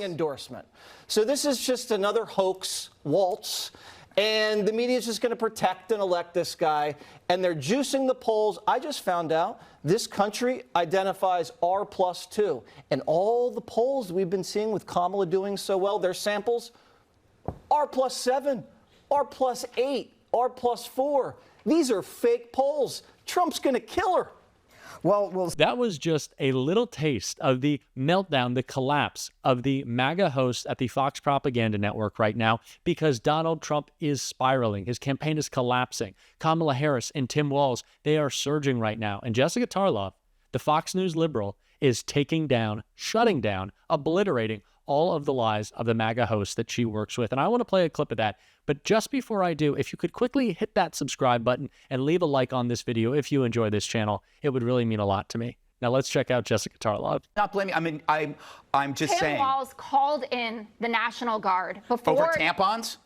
endorsement. So this is just another hoax waltz. And the media is just going to protect and elect this guy. And they're juicing the polls. I just found out this country identifies R+2. And all the polls we've been seeing with Kamala doing so well, their samples, R+7, R+8, R+4. These are fake polls. Trump's going to kill her. Well, that was just a little taste of the meltdown, the collapse of the MAGA host at the Fox Propaganda Network right now because Donald Trump is spiraling. His campaign is collapsing. Kamala Harris and Tim Walz, they are surging right now. And Jessica Tarlov, the Fox News liberal, is taking down, shutting down, obliterating all of the lies of the MAGA hosts that she works with. And I want to play a clip of that. But just before I do, if you could quickly hit that subscribe button and leave a like on this video if you enjoy this channel, it would really mean a lot to me. Now let's check out Jessica Tarlov. Not blaming. I mean, I'm just saying. Tim Walz called in the National Guard before. Over tampons?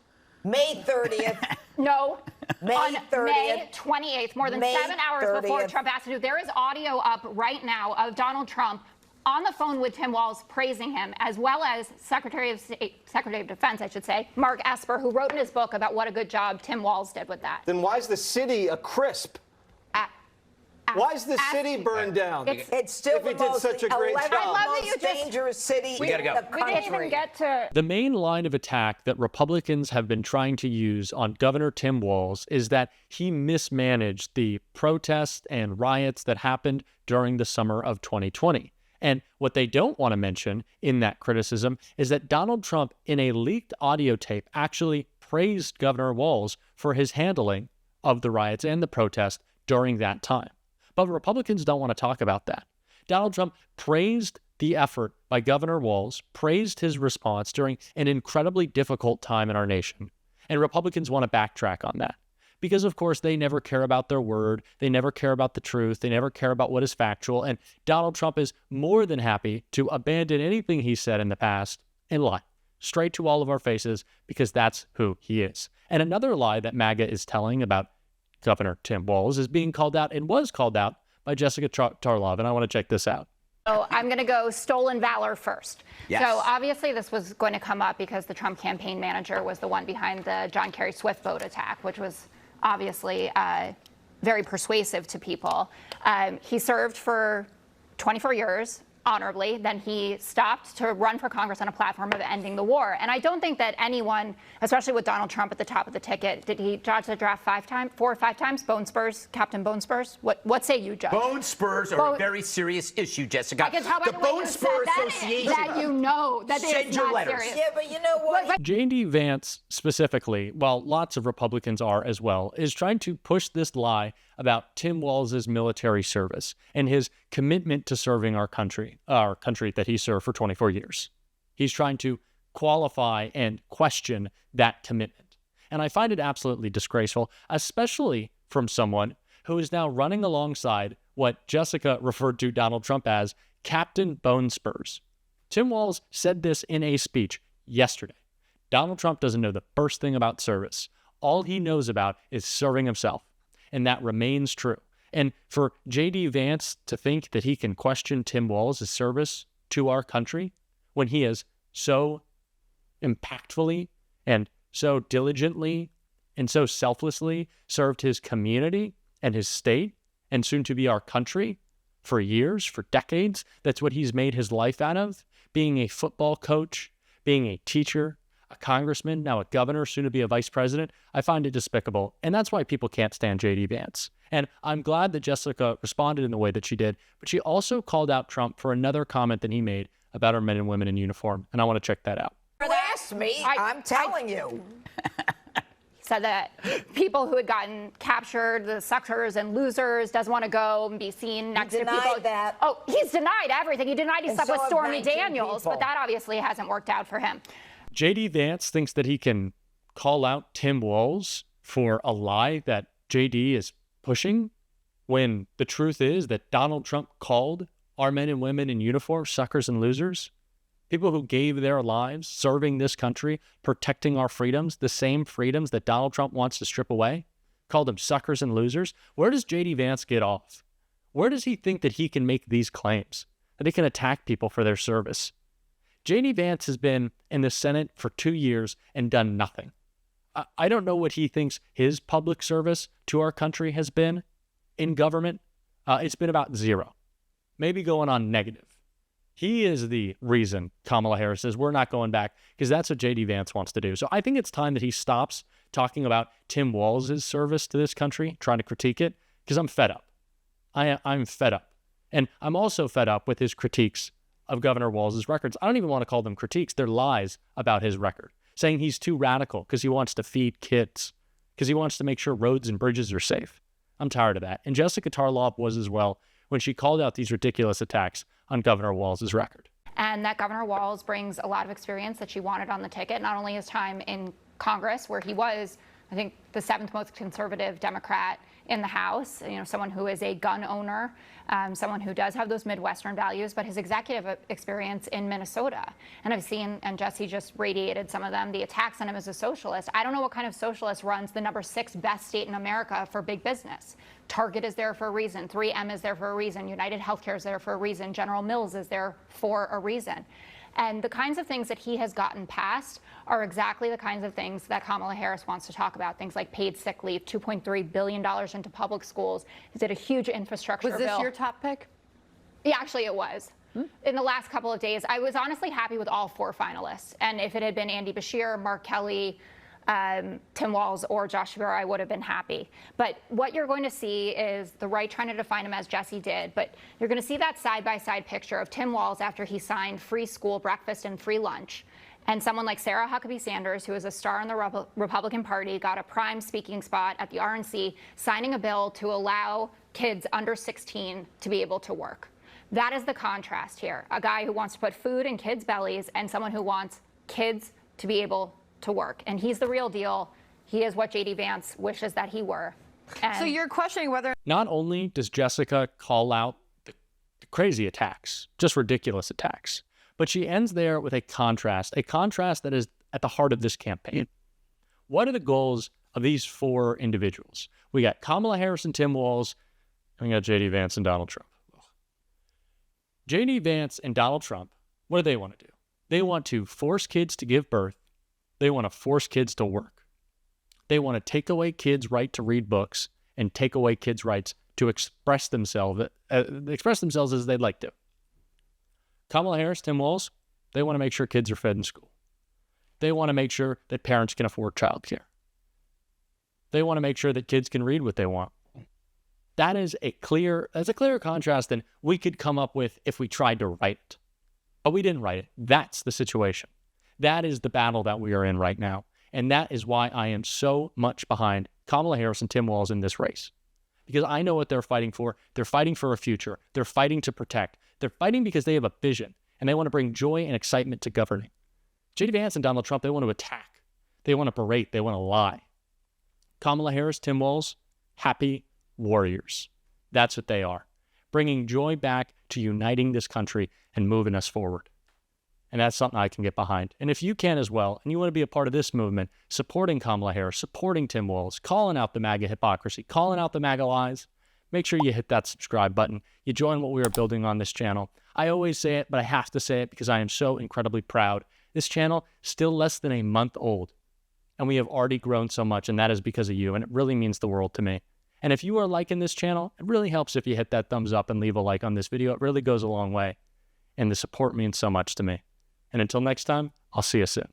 May 30th. No. May 30th. May 28th, more than 7 hours 30th. before Trump asked to do. There is audio up right now of Donald Trump on the phone with Tim Walz praising him, as well as Secretary of Defense, I should say, Mark Esper, who wrote in his book about what a good job Tim Walz did with that. Then why is the city a crisp? Why is the city burned down? It's still the most dangerous city in the country. We didn't even get to... The main line of attack that Republicans have been trying to use on Governor Tim Walz is that he mismanaged the protests and riots that happened during the summer of 2020. And what they don't want to mention in that criticism is that Donald Trump, in a leaked audio tape, actually praised Governor Walz for his handling of the riots and the protests during that time. But Republicans don't want to talk about that. Donald Trump praised the effort by Governor Walz, praised his response during an incredibly difficult time in our nation. And Republicans want to backtrack on that. Because, of course, they never care about their word. They never care about the truth. They never care about what is factual. And Donald Trump is more than happy to abandon anything he said in the past and lie straight to all of our faces because that's who he is. And another lie that MAGA is telling about Governor Tim Walz is being called out and was called out by Jessica Tarlov. And I want to check this out. So I'm going to go stolen valor first. Yes. So obviously this was going to come up because the Trump campaign manager was the one behind the John Kerry Swift boat attack, which was obviously very persuasive to people. He served for 24 years honorably. Then he stopped to run for Congress on a platform of ending the war. And I don't think that anyone, especially with Donald Trump at the top of the ticket, did he dodge the draft 4 or 5 times? Bone spurs, Captain Bone Spurs? What say you, Judge? Bone spurs are a very serious issue, Jessica. I can tell by the way you said that you know that it's not serious. Yeah, but you know what? J.D. Vance specifically, while lots of Republicans are as well, is trying to push this lie about Tim Walz's military service and his commitment to serving our country that he served for 24 years. He's trying to qualify and question that commitment. And I find it absolutely disgraceful, especially from someone who is now running alongside what Jessica referred to Donald Trump as Captain Bone Spurs. Tim Walz said this in a speech yesterday. Donald Trump doesn't know the first thing about service. All he knows about is serving himself. And that remains true. And for J.D. Vance to think that he can question Tim Walz's service to our country when he has so impactfully and so diligently and so selflessly served his community and his state and soon to be our country for years, for decades, that's what he's made his life out of, being a football coach, being a teacher, a congressman, now a governor, soon to be a vice president, I find it despicable. And that's why people can't stand J.D. Vance. And I'm glad that Jessica responded in the way that she did, but she also called out Trump for another comment that he made about our men and women in uniform. And I want to check that out. Ask me, I'm telling you. Said that people who had gotten captured, the suckers and losers, doesn't want to go and be seen next to people. That. Oh, he's denied everything. He denied he slept with Stormy Daniels, people. but that obviously hasn't worked out for him. J.D. Vance thinks that he can call out Tim Walz for a lie that J.D. is pushing, when the truth is that Donald Trump called our men and women in uniform suckers and losers, people who gave their lives serving this country, protecting our freedoms, the same freedoms that Donald Trump wants to strip away, called them suckers and losers. Where does J.D. Vance get off? Where does he think that he can make these claims, that he can attack people for their service? J.D. Vance has been in the Senate for 2 years and done nothing. I don't know what he thinks his public service to our country has been in government. It's been about 0, maybe going on negative. He is the reason Kamala Harris says we're not going back, because that's what J.D. Vance wants to do. So I think it's time that he stops talking about Tim Walz's service to this country, trying to critique it, because I'm fed up. I'm fed up. And I'm also fed up with his critiques of Governor Walz's records. I don't even want to call them critiques. They're lies about his record, saying he's too radical because he wants to feed kids, because he wants to make sure roads and bridges are safe. I'm tired of that. And Jessica Tarlov was as well when she called out these ridiculous attacks on Governor Walz's record. And that Governor Walz brings a lot of experience that she wanted on the ticket, not only his time in Congress, where he was, I think, the 7th most conservative Democrat in the House, someone who is a gun owner, someone who does have those Midwestern values, but his executive experience in Minnesota. And I've seen, and Jesse just radiated some of them, the attacks on him as a socialist. I don't know what kind of socialist runs the number 6 best state in America for big business. Target is there for a reason. 3M is there for a reason. United Healthcare is there for a reason. General Mills is there for a reason. And the kinds of things that he has gotten past are exactly the kinds of things that Kamala Harris wants to talk about. Things like paid sick leave, $2.3 billion into public schools. He did a huge infrastructure bill. Was this your top pick? Yeah, actually it was. In the last couple of days, I was honestly happy with all 4 finalists. And if it had been Andy Beshear, Mark Kelly, Tim Walz, or Josh Shapiro, I would have been happy. But what you're going to see is the right trying to define him as Jesse did. But you're going to see that side-by-side picture of Tim Walz after he signed free school breakfast and free lunch. And someone like Sarah Huckabee Sanders, who is a star in the Republican Party, got a prime speaking spot at the RNC, signing a bill to allow kids under 16 to be able to work. That is the contrast here. A guy who wants to put food in kids' bellies and someone who wants kids to be able to work. And he's the real deal. He is what J.D. Vance wishes that he were. And so you're questioning whether... Not only does Jessica call out the crazy attacks, just ridiculous attacks, but she ends there with a contrast that is at the heart of this campaign. What are the goals of these 4 individuals? We got Kamala Harris and Tim Walz, and we got J.D. Vance and Donald Trump. J.D. Vance and Donald Trump, what do they want to do? They want to force kids to give birth. They want to force kids to work. They want to take away kids' right to read books and take away kids' rights to express themselves as they'd like to. Kamala Harris, Tim Walz, they want to make sure kids are fed in school. They want to make sure that parents can afford childcare. They want to make sure that kids can read what they want. That's a clearer contrast than we could come up with if we tried to write it. But we didn't write it. That's the situation. That is the battle that we are in right now. And that is why I am so much behind Kamala Harris and Tim Walz in this race. Because I know what they're fighting for. They're fighting for a future. They're fighting to protect. They're fighting because they have a vision. And they want to bring joy and excitement to governing. J.D. Vance and Donald Trump, they want to attack. They want to berate. They want to lie. Kamala Harris, Tim Walz, happy warriors. That's what they are. Bringing joy back to uniting this country and moving us forward. And that's something I can get behind. And if you can as well, and you want to be a part of this movement, supporting Kamala Harris, supporting Tim Walz, calling out the MAGA hypocrisy, calling out the MAGA lies, make sure you hit that subscribe button. You join what we are building on this channel. I always say it, but I have to say it because I am so incredibly proud. This channel is still less than a month old, and we have already grown so much, and that is because of you, and it really means the world to me. And if you are liking this channel, it really helps if you hit that thumbs up and leave a like on this video. It really goes a long way, and the support means so much to me. And until next time, I'll see you soon.